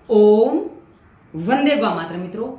ओम वंदे मातरम। मित्रों,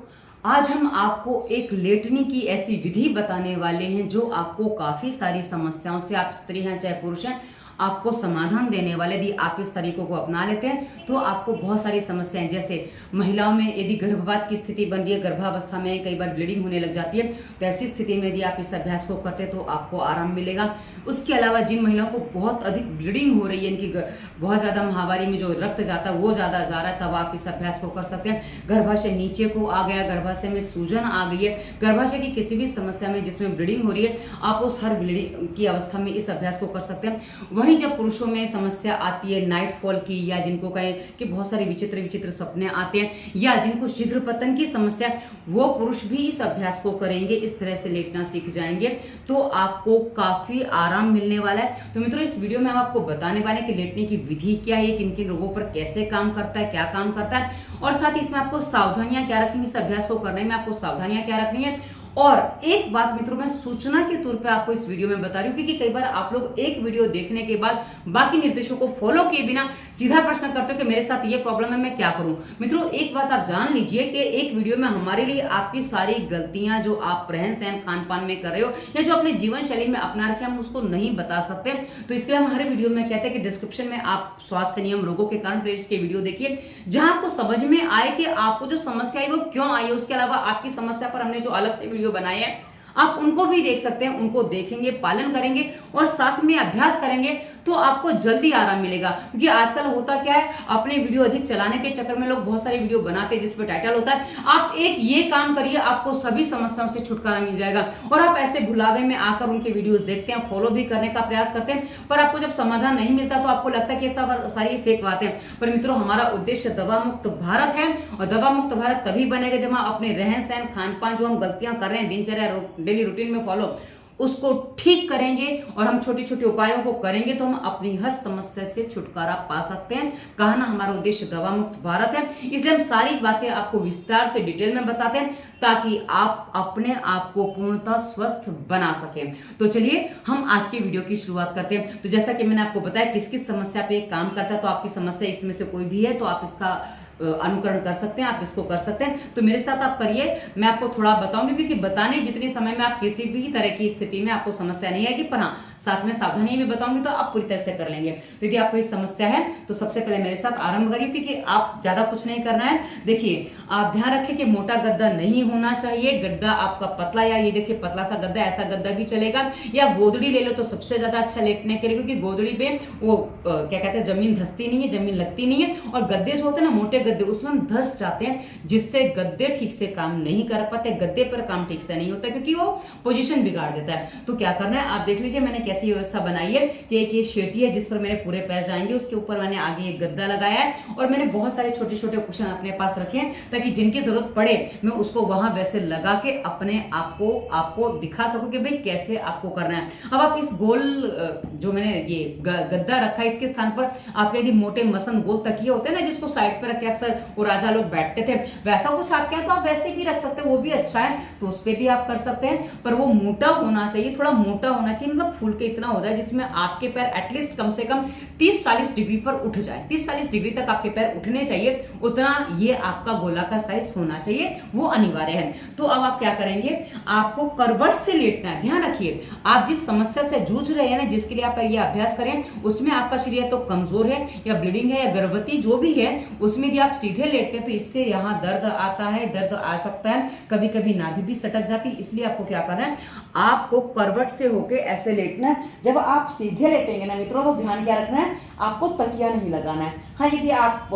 आज हम आपको एक लेटने की ऐसी विधि बताने वाले हैं जो आपको काफी सारी समस्याओं से, आप स्त्री हैं चाहे पुरुष हैं, आपको समाधान देने वाले। यदि आप इस तरीकों को अपना लेते हैं तो आपको बहुत सारी समस्याएं, जैसे महिलाओं में यदि गर्भपात की स्थिति बन रही है, गर्भावस्था में कई बार ब्लीडिंग होने लग जाती है, तो ऐसी स्थिति में यदि आप इस अभ्यास को करते हैं तो आपको आराम मिलेगा। उसके अलावा जिन महिलाओं को बहुत अधिक ब्लीडिंग हो रही है, इनकी बहुत ज़्यादा महावारी में जो रक्त जाता है वो ज़्यादा जा रहा है, तब आप इस अभ्यास को कर सकते हैं। गर्भाशय नीचे को आ गया, गर्भाशय में सूजन आ गई है, गर्भाशय की किसी भी समस्या में जिसमें ब्लीडिंग हो रही है, आप उस हर ब्लीडिंग की अवस्था में इस अभ्यास को कर सकते हैं। वहीं जब पुरुषों में समस्या आती है नाइट फॉल की, या जिनको कहें कि बहुत सारे विचित्र विचित्र सपने आते हैं, या जिनको शीघ्र पतन की समस्या, वो पुरुष भी इस अभ्यास को करेंगे, इस तरह से लेटना सीख जाएंगे तो आपको काफी आराम मिलने वाला है। तो मित्रों, इस वीडियो में हम आपको बताने वाले हैं कि लेटने की विधि क्या है, किन किन रोगों पर कैसे काम करता है, क्या काम करता है, और साथ ही इसमें आपको सावधानियां क्या रखनी है, इस अभ्यास को करने में आपको सावधानियां क्या रखनी है। और एक बात मित्रों, मैं सूचना के तौर पे आपको इस वीडियो में बता रही हूँ, क्योंकि कई बार आप लोग एक वीडियो देखने के बाद बाकी निर्देशों को फॉलो किए बिना सीधा प्रश्न करते हो कि मेरे साथ ये प्रॉब्लम है, मैं क्या करूं। मित्रों, एक बात आप जान लीजिए कि एक वीडियो में हमारे लिए आपकी सारी गलतियां जो आप रहन सहन खान पान में कर रहे हो या जो अपने जीवन शैली में अपना रखे, हम उसको नहीं बता सकते। तो इसके लिए हम हर वीडियो में कहते हैं कि डिस्क्रिप्शन में आप स्वास्थ्य नियम रोगों के कारण प्लेलिस्ट के वीडियो देखिए, जहां आपको समझ में आए कि आपको जो समस्या है वो क्यों आई है। उसके अलावा आपकी समस्या पर हमने जो अलग से वीडियो बनाए हैं, आप उनको भी देख सकते हैं, उनको देखेंगे, पालन करेंगे और साथ में अभ्यास करेंगे तो आपको जल्दी आराम मिलेगा। क्योंकि आजकल होता क्या है, अपने वीडियो अधिक चलाने के चक्कर में लोग बहुत सारी वीडियो बनाते हैं जिसपे टाइटल होता है आप एक ये काम करिए, आपको सभी समस्याओं से छुटकारा मिल जाएगा, और आप ऐसे भुलावे में आकर उनके वीडियोस देखते हैं, फॉलो भी करने का प्रयास करते हैं, पर आपको जब समाधान नहीं मिलता तो आपको लगता है कि सब सारी फेक बातें हैं। पर मित्रों, हमारा उद्देश्य दवा मुक्त भारत है, और दवा मुक्त भारत तभी बनेगा जब हम अपने रहन सहन खान पान, जो हम गलतियां कर रहे हैं दिनचर्या डेली रूटीन में फॉलो, उसको ठीक करेंगे और हम छोटे छोटे उपायों को करेंगे तो हम अपनी हर समस्या से छुटकारा पा सकते हैं। कहा ना, हमारा उद्देश्य दवा मुक्त भारत है, इसलिए हम सारी बातें आपको विस्तार से डिटेल में बताते हैं ताकि आप अपने आप को पूर्णतः स्वस्थ बना सकें। तो चलिए हम आज की वीडियो की शुरुआत करते हैं। तो जैसा कि मैंने आपको बताया किस किस समस्या पे काम करता है, तो आपकी समस्या इसमें से कोई भी है तो आप इसका अनुकरण कर सकते हैं, आप इसको कर सकते हैं। तो मेरे साथ आप करिए, मैं आपको थोड़ा बताऊंगी, क्योंकि बताने जितने समय में आप किसी भी तरह की स्थिति में आपको समस्या नहीं आएगी, पर हाँ साथ में सावधानी भी बताऊंगी तो आप पूरी तरह से कर लेंगे। तो यदि आपको इस समस्या है तो सबसे पहले मेरे साथ आरंभ करिए, क्योंकि आप ज्यादा कुछ नहीं करना है। देखिए, आप ध्यान रखें कि मोटा गद्दा नहीं होना चाहिए, गद्दा आपका पतला, या ये देखिए पतला सा गद्दा, ऐसा गद्दा भी चलेगा, या गोदड़ी ले लो तो सबसे ज्यादा अच्छा लेटने के लिए, क्योंकि गोदड़ी पे वो क्या कहते हैं, जमीन धंसती नहीं है, जमीन लगती नहीं है, और गद्दे जो होते हैं ना मोटे गद्दे, उसमें हम धस जाते हैं, जिससे गद्दे ठीक से काम नहीं कर पाते, गद्दे पर काम ठीक से नहीं होता क्योंकि वो पोजीशन बिगाड़ देता है। तो क्या करना है, आप देख लीजिए मैंने कैसी व्यवस्था बनाई है कि एक ये शेटी है जिस पर मेरे पूरे पैर जाएंगे, उसके ऊपर मैंने आगे एक गद्दा लगाया है, और मैंने बहुत सारे छोटे छोटे कुशन अपने पास रखे हैं ताकि जिनकी जरूरत पड़े मैं उसको वहां वैसे लगा के अपने आपको दिखा सकूं कि भाई कैसे आपको करना है। अब आप इस गोल जो मैंने ये गद्दा रखा है, इसके स्थान पर आप यदि मोटे मसन गोल तकिए होते हैं ना, जिसको साइड पर रख के अक्सर वो राजा लोग बैठते थे, वैसा कुछ आपके हैं तो आप वैसे भी रख सकते हैं, वो भी अच्छा है, तो उस पर भी आप कर सकते हैं। पर वो मोटा होना चाहिए, थोड़ा मोटा होना चाहिए, मतलब फूल के इतना हो जाए जिसमें आपके पैर एटलीस्ट कम से कम 30-40 डिग्री पर उठ जाए, 30-40 डिग्री तक आपके पैर उठने चाहिए, उतना ये आपका गोला का साइज होना चाहिए, वो अनिवार्य है। तो अब आप क्या करेंगे, आपको करवट से लेटना है। ध्यान रखिए, आप जिस समस्या से जूझ रहे हैं ना, जिसके लिए आप ये अभ्यास करें, उसमें आपका शरीर तो कमजोर है, या ब्लीडिंग है, या गर्भवती जो भी है, उसमें यदि आप सीधे लेटते हैं तो इससे यहाँ दर्द आता है, दर्द आ सकता है, कभी कभी नाभि भी सटक जाती है। इसलिए आपको क्या करना है, आपको करवट से होके ऐसे लेटना है। जब आप सीधे लेटेंगे ना मित्रों, तो ध्यान क्या रखना है, आपको तकिया नहीं लगाना है। हाँ, यदि आप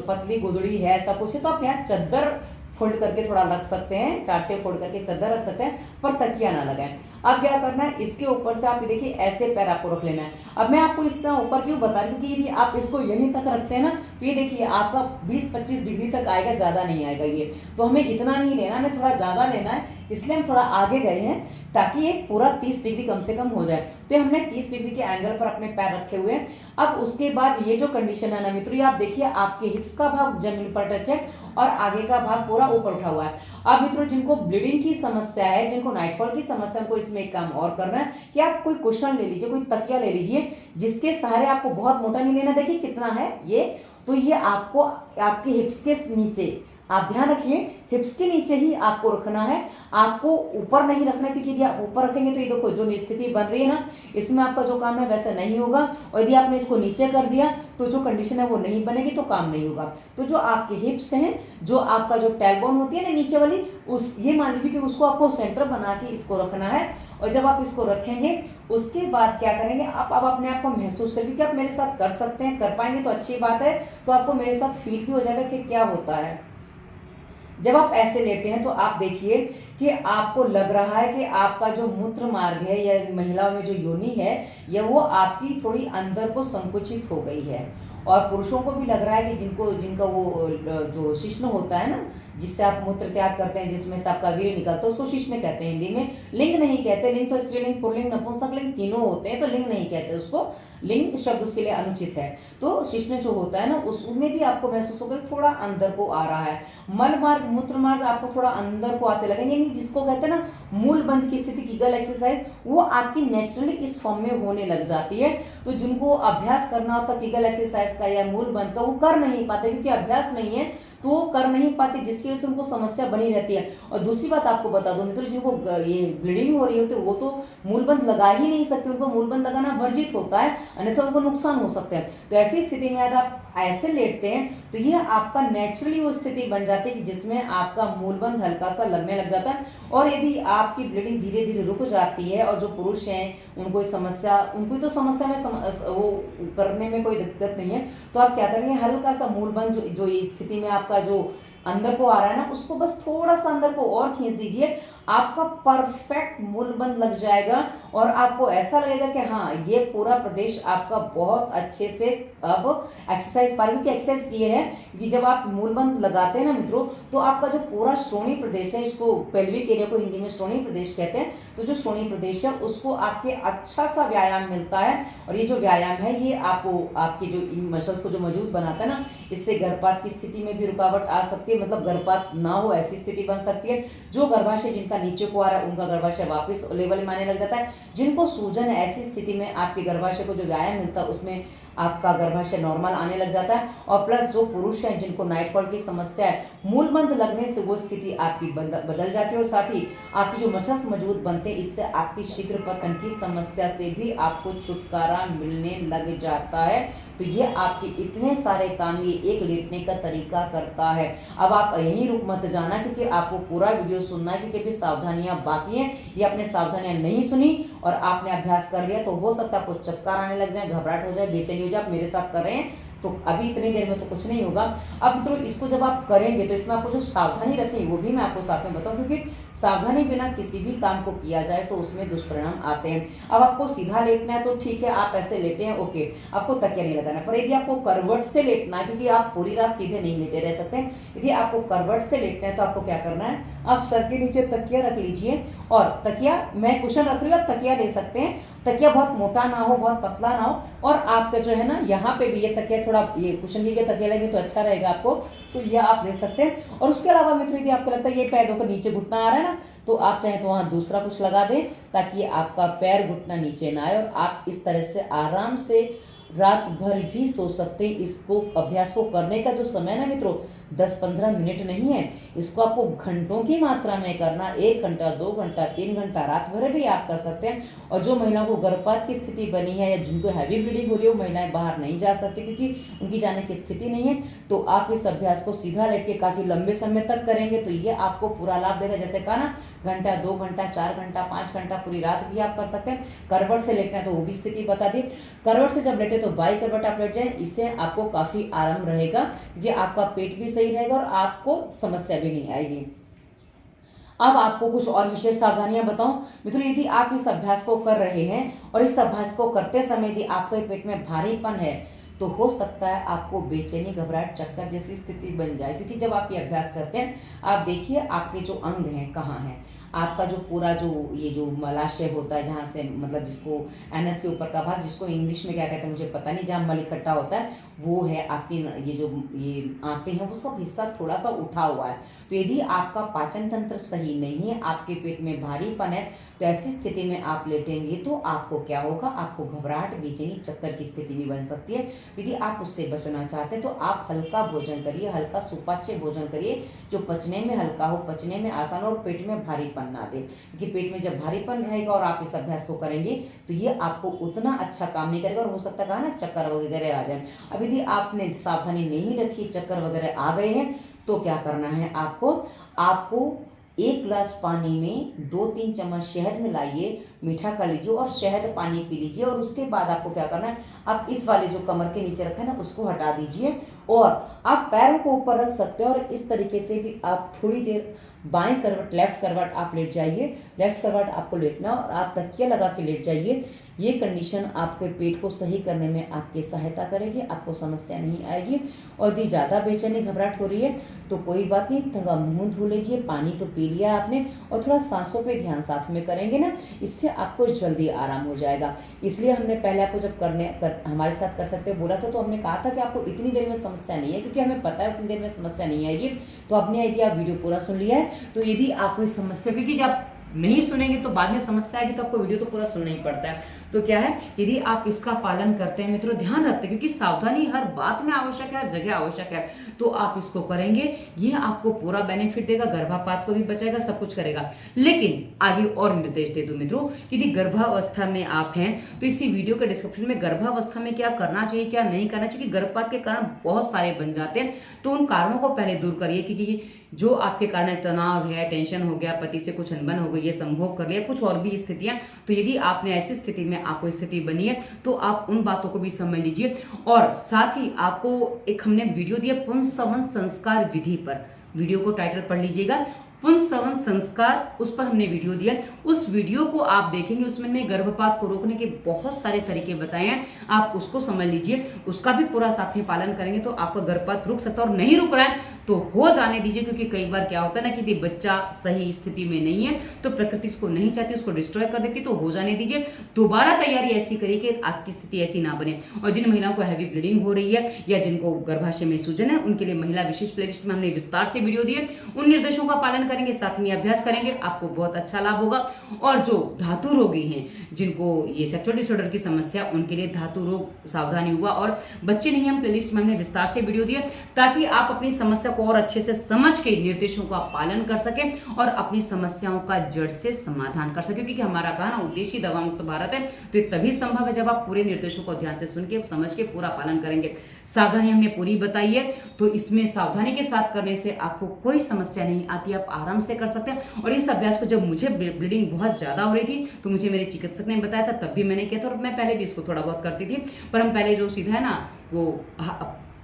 पतली गोदड़ी है, ऐसा कुछ है, तो आप यहाँ चद्दर फोल्ड करके थोड़ा रख सकते हैं, 4-6 फोल्ड करके चद्दर रख सकते हैं, पर तकिया ना लगाएं। अब क्या करना है, इसके ऊपर से आप देखिए ऐसे पैर आपको रख लेना है। अब मैं आपको इतना ऊपर क्यों बता रही हूँ, क्योंकि यदि आप इसको यहीं तक रखते हैं ना, तो ये देखिए आपका 20-25 डिग्री तक आएगा, ज्यादा नहीं आएगा ये। तो हमें इतना नहीं लेना, हमें थोड़ा ज्यादा लेना है, इसलिए हम थोड़ा आगे गए हैं ताकि ये पूरा 30 डिग्री कम से कम हो जाए। तो हमने 30 डिग्री के एंगल पर अपने पैर रखे हुए हैं। अब उसके बाद ये जो कंडीशन है ना मित्रों, ये आप देखिए आपके हिप्स का भाग जमीन पर टच है और आगे का भाग पूरा ऊपर उठा हुआ है। अब मित्रों, जिनको ब्लीडिंग की समस्या है, जिनको नाइटफॉल की समस्या, उनको इसमें एक काम और करना है कि आप कोई कुशन ले लीजिए, कोई तकिया ले लीजिए, जिसके सहारे आपको बहुत मोटा नहीं लेना, देखिए कितना है ये, तो ये आपको आपके हिप्स के नीचे, आप ध्यान रखिए हिप्स के नीचे ही आपको रखना है, आपको ऊपर नहीं रखना, क्योंकि यदि आप ऊपर रखेंगे तो ये देखो जो स्थिति बन रही है ना, इसमें आपका जो काम है वैसा नहीं होगा, और यदि आपने इसको नीचे कर दिया तो जो कंडीशन है वो नहीं बनेगी, तो काम नहीं होगा। तो जो आपके हिप्स हैं, जो आपका जो टेलबोन होती है ना नीचे वाली, उस ये मान लीजिए कि उसको आपको सेंटर बना के इसको रखना है। और जब आप इसको रखेंगे उसके बाद क्या करेंगे, आप अब अपने आप को महसूस करेंगे, क्योंकि आप मेरे साथ कर सकते हैं, कर पाएंगे तो अच्छी बात है, तो आपको मेरे साथ फील भी हो जाएगा कि क्या होता है। जब आप ऐसे लेटे हैं तो आप देखिए कि आपको लग रहा है कि आपका जो मूत्र मार्ग है या महिलाओं में जो योनि है, या वो आपकी थोड़ी अंदर को संकुचित हो गई है। और पुरुषों को भी लग रहा है कि जिनका वो जो शिश्न होता है ना, जिससे आप मूत्र त्याग करते हैं, जिसमें से आपका वीर्य निकलता है, उसको शिश्न कहते हैं हिंदी में। लिंग नहीं कहते, लिंग तो स्त्रीलिंग, पुल्लिंग, नपुंसकलिंग तीनों होते हैं, तो लिंग नहीं कहते उसको, लिंग शब्द उसके लिए अनुचित है। तो शिश्न जो होता है ना, उसमें भी आपको महसूस होगा थोड़ा अंदर को आ रहा है। मल मार्ग, मूत्र मार्ग आपको थोड़ा अंदर को आते लगेंगे, यानी जिसको कहते हैं ना मूल बंध की स्थिति, कीगल एक्सरसाइज, वो आपकी नेचुरली इस फॉर्म में होने लग जाती है। तो जिनको अभ्यास करना होता है कीगल एक्सरसाइज का या मूल बंध का, वो कर नहीं पाते, क्योंकि अभ्यास नहीं है तो वो कर नहीं पाते, जिसकी वजह से उनको समस्या बनी रहती है। और दूसरी बात आपको बता दूं मित्रों, जिनको ये ब्लीडिंग हो रही होती है वो तो मूलबंध लगा ही नहीं सकते, उनको मूलबंध लगाना वर्जित होता है, अन्यथा उनको नुकसान हो सकते हैं। तो ऐसी स्थिति में यदि आप ऐसे लेटते हैं तो ये आपका नेचुरली वो स्थिति बन जाती है कि जिसमें आपका मूलबंध हल्का सा लगने लग जाता है। और यदि आपकी ब्लीडिंग धीरे धीरे रुक जाती है, और जो पुरुष हैं उनको तो समस्या में वो करने में कोई दिक्कत नहीं है, तो आप क्या करेंगे, हल्का सा मूलबंध जो इस स्थिति में आपका जो अंदर को आ रहा है ना, उसको बस थोड़ा सा अंदर को और खींच दीजिए, आपका परफेक्ट मूलबंध लग जाएगा। और आपको ऐसा लगेगा कि हाँ, ये पूरा प्रदेश आपका बहुत अच्छे से अब एक्सरसाइज पा रही है। क्योंकि एक्सरसाइज ये है कि जब आप मूलबंध लगाते हैं ना मित्रों, तो आपका जो पूरा श्रोणी प्रदेश है, इसको पेल्विक एरिया को हिंदी में श्रोणी प्रदेश कहते हैं, तो जो श्रोणी प्रदेश है उसको आपके अच्छा सा व्यायाम मिलता है। और ये जो व्यायाम है ये आपको आपके जो मसल्स को जो मजबूत बनाता है ना, इससे गर्भपात की स्थिति में भी रुकावट आ सकती है, मतलब गर्भपात ना हो ऐसी स्थिति बन सकती है। जो गर्भाशय जिनका नीचे को आ रहा है उनका गर्भाशय वापस लेवल में आने लग जाता है। जिनको सूजन है ऐसी स्थिति में आपके गर्भाशय को जो व्यायाम मिलता है उसमें आपका गर्भाशय नॉर्मल आने लग जाता है। और प्लस जो पुरुष हैं जिनको नाइटफॉल की समस्या है, मूलबंध लगने से वो स्थिति आपकी बदल जाती है, और साथ ही आपकी जो मसल्स मजबूत बनते हैं, इससे आपकी शीघ्र पतन की समस्या से भी आपको छुटकारा मिलने लग जाता है। तो ये आपके इतने सारे काम ये एक लेटने का तरीका करता है। अब आप यहीं रुक मत जाना, क्योंकि आपको पूरा वीडियो सुनना है, क्योंकि फिर सावधानियां बाकी हैं। ये आपने सावधानियां नहीं सुनी और आपने अभ्यास कर लिया तो हो सकता है आपको चक्कर आने लग जाए, घबराहट हो जाए, बेचैनी हो जाए। आप मेरे साथ कर रहे हैं तो अभी इतनी देर में तो कुछ नहीं होगा। अब मित्रों इसको जब आप करेंगे तो इसमें आपको जो सावधानी रखनी वो भी मैं आपको साथ में बताऊं, क्योंकि सावधानी बिना किसी भी काम को किया जाए तो उसमें दुष्परिणाम आते हैं। अब आपको सीधा लेटना है तो ठीक है, आप ऐसे लेटे हैं, ओके, आपको तकिया नहीं लगाना। पर यदि आपको करवट से लेटना है, क्योंकि आप पूरी रात सीधे नहीं लेटे रह सकते, यदि आपको करवट से लेटना है तो आपको क्या करना है, आप सर के नीचे तकिया रख लीजिए। और तकिया, मैं कुशन रख रही हूँ, आप तकिया ले सकते हैं। तकिया बहुत मोटा ना हो, बहुत पतला ना हो, और आपका जो है ना यहाँ पे भी ये तकिया थोड़ा, ये कुशन की तकिया लगे तो अच्छा रहेगा आपको, तो यह आप ले सकते हैं। और उसके अलावा मित्रों यदि आपको लगता है ये पैरों को नीचे घुटना आ रहा है ना, तो आप चाहें तो वहाँ दूसरा कुछ लगा दें, ताकि आपका पैर घुटना नीचे ना आए और आप इस तरह से आराम से रात भर भी सो सकते। इसको अभ्यास को करने का जो समय ना मित्रों 10-15 मिनट नहीं है, इसको आपको घंटों की मात्रा में करना, 1 घंटा, 2 घंटा, 3 घंटा, रात भर भी आप कर सकते हैं। और जो महिलाओं को गर्भपात की स्थिति बनी है या जिनको हैवी ब्लीडिंग हो रही है, वो महिलाएं बाहर नहीं जा सकती क्योंकि उनकी जाने की स्थिति नहीं है, तो आप इस अभ्यास को सीधा लेट के काफ़ी लंबे समय तक करेंगे तो ये आपको पूरा लाभ देगा। जैसे कहा ना, घंटा, 2 घंटा, 4 घंटा, 5 घंटा, पूरी रात भी आप कर सकते हैं। करवट से लेटना है तो वो भी स्थिति बता दी। करवट से जब लेटे तो बाई करवट आप लेट जाए, इससे आपको काफ़ी आराम रहेगा, ये आपका पेट भी सही रहेगा और आपको समस्या भी नहीं आएगी। अब आपको कुछ और विशेष सावधानियां बताऊं मित्रों, यदि आप इस अभ्यास को कर रहे हैं और इस अभ्यास को करते समय यदि आपके पेट में भारीपन है तो हो सकता है आपको बेचैनी, घबराहट, चक्कर जैसी स्थिति बन जाए। क्योंकि जब आप ये अभ्यास करते हैं, आप देखिए आपके जो अंग हैं कहाँ हैं, आपका जो पूरा जो ये जो मलाशय होता है, जहाँ से मतलब जिसको एनएस के ऊपर का भाग, जिसको इंग्लिश में क्या कहते हैं मुझे पता नहीं, जहाँ मल इकट्ठा होता है, वो है आपकी ये जो ये आंतें हैं वो सब हिस्सा थोड़ा सा उठा हुआ है। तो यदि आपका पाचन तंत्र सही नहीं है, आपके पेट में भारीपन है, तो ऐसी स्थिति में आप लेटेंगे तो आपको क्या होगा, आपको घबराहट, बेचैनी, चक्कर की स्थिति भी बन सकती है। यदि आप उससे बचना चाहते हैं तो आप हल्का भोजन करिए, हल्का सुपाच्य भोजन करिए जो पचने में हल्का हो, पचने में आसान हो और पेट में भारीपन ना दे। क्योंकि पेट में जब भारीपन रहेगा और आप इस अभ्यास को करेंगे तो ये आपको उतना अच्छा काम नहीं करेगा और हो सकता है ना चक्कर वगैरह आ जाए। अब यदि आपने सावधानी नहीं रखी, चक्कर वगैरह आ गए हैं, तो क्या करना है आपको 1 गिलास पानी में 2-3 चम्मच शहद मिलाइए, मीठा कर लीजिए और शहद पानी पी लीजिए। और उसके बाद आपको क्या करना है, आप इस वाले जो कमर के नीचे रखा है ना उसको हटा दीजिए और आप पैरों को ऊपर रख सकते हो और इस तरीके से भी आप थोड़ी देर बाएं करवट, लेफ्ट करवट आप लेट जाइए, लेफ्ट करवट आपको लेटना और आप तकिया लगा के लेट जाइए। ये कंडीशन आपके पेट को सही करने में आपकी सहायता करेगी, आपको समस्या नहीं आएगी। और यदि ज़्यादा बेचैनी घबराहट हो रही है तो कोई बात नहीं, थोड़ा मुंह धो लीजिए, पानी तो पी लिया आपने और थोड़ा सांसों पे ध्यान साथ में करेंगे ना, इससे आपको जल्दी आराम हो जाएगा। इसलिए हमने पहले आपको जब हमारे साथ कर सकते बोला था तो हमने कहा था कि आपको इतनी देर में समस्या नहीं है, क्योंकि हमें पता है उतनी देर में समस्या नहीं आएगी। तो आपने यदि आप वीडियो पूरा सुन लिया है तो यदि आपको इस समस्या, क्योंकि जब नहीं सुनेंगे तो बाद में समस्या आएगी, तो आपको वीडियो तो पूरा सुनना ही पड़ता है। तो क्या है, यदि आप इसका पालन करते हैं मित्रों, ध्यान रखते हैं, क्योंकि सावधानी हर बात में आवश्यक है, हर जगह आवश्यक है, तो आप इसको करेंगे, ये आपको पूरा बेनिफिट देगा, गर्भापात को भी बचाएगा, सब कुछ करेगा। लेकिन आगे और निर्देश दे दूं मित्रों, यदि गर्भावस्था में आप हैं तो इसी वीडियो के डिस्क्रिप्शन में गर्भावस्था में क्या करना चाहिए, क्या नहीं करना चाहिए, क्योंकि गर्भपात के कारण बहुत सारे बन जाते हैं, तो उन कारणों को पहले दूर करिए। क्योंकि जो आपके कारण तनाव है, टेंशन हो गया, पति से कुछ अनबन हो गई है, संभोग कर लिया, कुछ और भी स्थितियां, तो यदि आपने ऐसी स्थिति में आपको स्थिति बनी है तो आप उन बातों को भी समझ लीजिए। और साथ ही आपको एक हमने वीडियो दिया पुंसवन संस्कार विधि पर, वीडियो को टाइटल पढ़ लीजिएगा, पुंसवन संस्कार, उस पर हमने वीडियो दिया। उस वीडियो को आप देखेंगे, उसमें मैंने गर्भपात को रोकने के बहुत सारे तरीके बताए हैं, आप उसको समझ लीजिए, उसका भी पूरा साथ में पालन करेंगे तो आपका गर्भपात रुक सकता है। और नहीं रुक रहा है तो हो जाने दीजिए, क्योंकि कई बार क्या होता है ना कि यदि बच्चा सही स्थिति में नहीं है तो प्रकृति उसको नहीं चाहती, उसको डिस्ट्रॉय कर देती, तो हो जाने दीजिए। दोबारा तैयारी ऐसी करिए कि आपकी स्थिति ऐसी ना बने। और जिन महिलाओं को हैवी ब्लीडिंग हो रही है या जिनको गर्भाशय में सूजन है, उनके लिए महिला विशेष प्लेलिस्ट में हमने विस्तार से वीडियो दिए, उन निर्देशों का पालन करेंगे, साथ में अभ्यास करेंगे, आपको बहुत अच्छा लाभ होगा। और जो धातु रोगी हैं, जिनको ये सेक्सुअल डिसऑर्डर की समस्या, उनके लिए धातु रोग सावधानी हुआ और बच्चे नहीं हम प्लेलिस्ट में हमने विस्तार से वीडियो दिए, ताकि आप अपनी समस्या को और अच्छे से समझ के निर्देशों का पालन कर सकें और अपनी समस्याओं का जड़ से समाधान कर सकें। क्योंकि हमारा कहना उद्देश्य ही दवा मुक्त भारत है, तो ये तभी संभव है जब आप पूरे निर्देशों को ध्यान से सुन के समझ के पूरा पालन करेंगे। सावधानी हमने पूरी बताई है, तो इसमें सावधानी के साथ करने से आपको कोई समस्या नहीं आती, आप आराम से कर सकते हैं। और इस अभ्यास को जब मुझे ब्लीडिंग बहुत ज्यादा हो रही थी तो मुझे मेरे चिकित्सक ने बताया था, तब भी मैंने किया था, और मैं पहले भी इसको थोड़ा बहुत करती थी, पर हम पहले जो सीधा है ना वो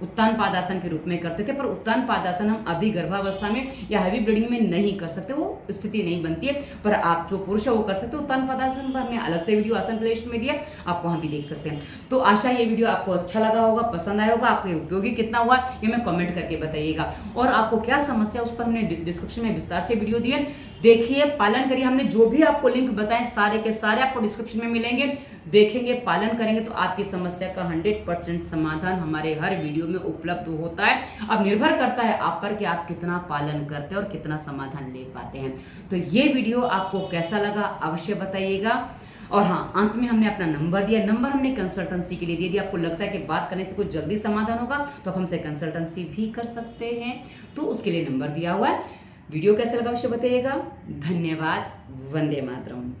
उत्तान पादासन के रूप में करते थे। पर उत्तान पादासन हम अभी गर्भावस्था में या हैवी ब्लीडिंग में नहीं कर सकते, वो स्थिति नहीं बनती है। पर आप जो पुरुष है वो कर सकते हो। उत्तान पादासन पर हमने अलग से वीडियो आसन प्लेलिस्ट में दिया, आप वहां भी देख सकते हैं। तो आशा ये वीडियो आपको अच्छा लगा होगा, पसंद आया होगा, आपके उपयोगी कितना हुआ ये मैं कमेंट करके बताइएगा। और आपको क्या समस्या, उस पर हमने डिस्क्रिप्शन में विस्तार से वीडियो दिए, देखिए, पालन करिए। हमने जो भी आपको लिंक बताए सारे के सारे आपको डिस्क्रिप्शन में मिलेंगे, देखेंगे, पालन करेंगे तो आपकी समस्या का 100% समाधान हमारे हर वीडियो में उपलब्ध होता है। अब निर्भर करता है आप पर कि आप कितना पालन करते हैं और कितना समाधान ले पाते हैं। तो ये वीडियो आपको कैसा लगा अवश्य बताइएगा। और हाँ, अंत में हमने अपना नंबर दिया, नंबर हमने कंसल्टेंसी के लिए दिया। यदि आपको लगता है कि बात करने से कुछ जल्दी समाधान होगा तो आप हमसे कंसल्टेंसी भी कर सकते हैं, तो उसके लिए नंबर दिया हुआ है। वीडियो कैसा लगा अवश्य बताइएगा। धन्यवाद। वंदे मातरम।